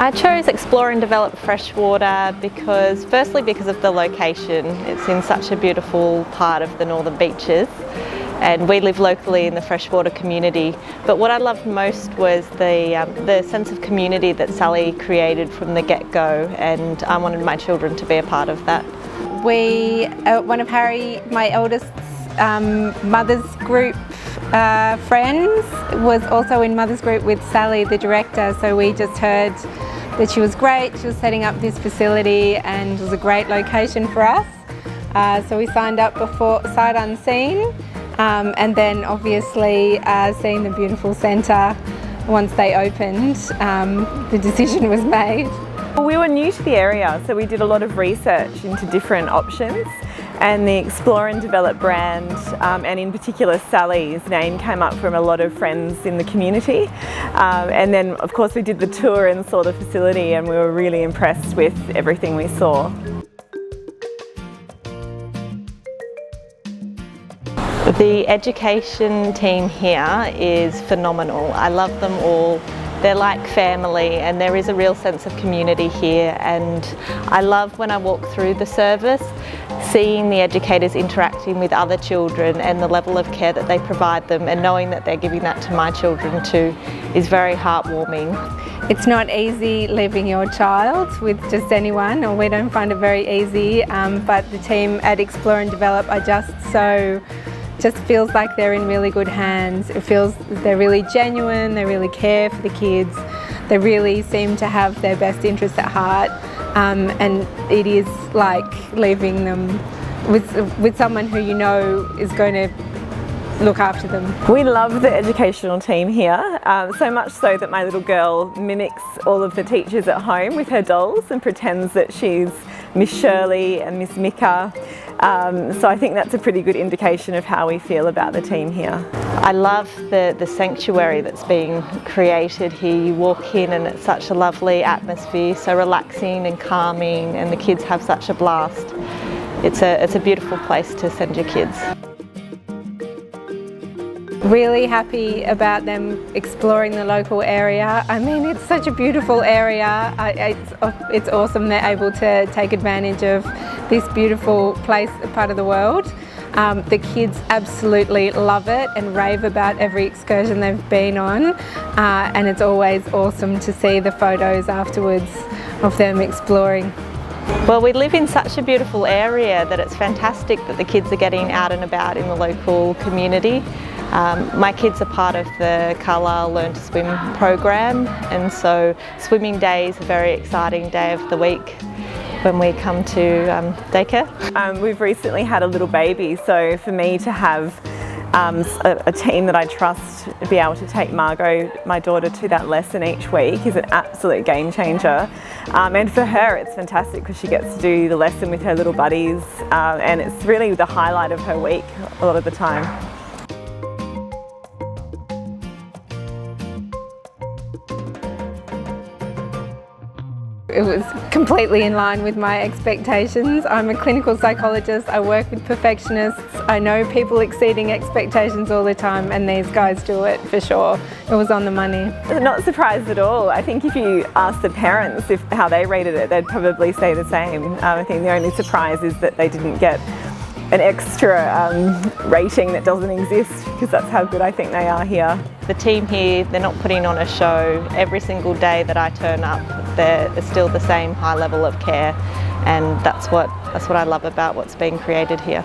I chose Explore and Develop Freshwater because, firstly, because of the location. It's in such a beautiful part of the Northern Beaches, and we live locally in the freshwater community. But what I loved most was the sense of community that Sally created from the get-go, and I wanted my children to be a part of that. One of Harry, my eldest's mother's group friends, was also in mother's group with Sally, the director, so we just heard that she was great. She was setting up this facility and it was a great location for us. So we signed up before sight unseen, and then obviously seeing the beautiful centre once they opened, the decision was made. We were new to the area, so we did a lot of research into different options, and the Explore and Develop brand, and in particular Sally's name, came up from a lot of friends in the community. And then of course we did the tour and saw the facility, and we were really impressed with everything we saw. The education team here is phenomenal. I love them all. They're like family, and there is a real sense of community here, and I love when I walk through the service, seeing the educators interacting with other children and the level of care that they provide them, and knowing that they're giving that to my children too is very heartwarming. It's not easy leaving your child with just anyone, or we don't find it very easy, but the team at Explore and Develop are just feels like they're in really good hands. It feels they're really genuine, they really care for the kids, they really seem to have their best interests at heart, and it is like leaving them with someone who you know is going to look after them. We love the educational team here, so much so that my little girl mimics all of the teachers at home with her dolls and pretends that she's Miss Shirley and Miss Mika. So I think that's a pretty good indication of how we feel about the team here. I love the sanctuary that's being created here. You walk in and it's such a lovely atmosphere, so relaxing and calming, and the kids have such a blast. It's a beautiful place to send your kids. Really happy about them exploring the local area. I mean, it's such a beautiful area. It's awesome they're able to take advantage of this beautiful place, part of the world. The kids absolutely love it and rave about every excursion they've been on, and it's always awesome to see the photos afterwards of them exploring. Well, we live in such a beautiful area that it's fantastic that the kids are getting out and about in the local community. My kids are part of the Carlisle Learn to Swim program, and so swimming day is a very exciting day of the week when we come to daycare. We've recently had a little baby, so for me to have a team that I trust to be able to take Margot, my daughter, to that lesson each week is an absolute game changer. And for her it's fantastic because she gets to do the lesson with her little buddies, and it's really the highlight of her week a lot of the time. It was completely in line with my expectations. I'm a clinical psychologist, I work with perfectionists, I know people exceeding expectations all the time, and these guys do it for sure. It was on the money. Not surprised at all. I think if you ask the parents how they rated it, they'd probably say the same. I think the only surprise is that they didn't get an extra rating that doesn't exist, because that's how good I think they are here. The team here, they're not putting on a show. Every single day that I turn up, there's still the same high level of care, and that's what I love about what's being created here.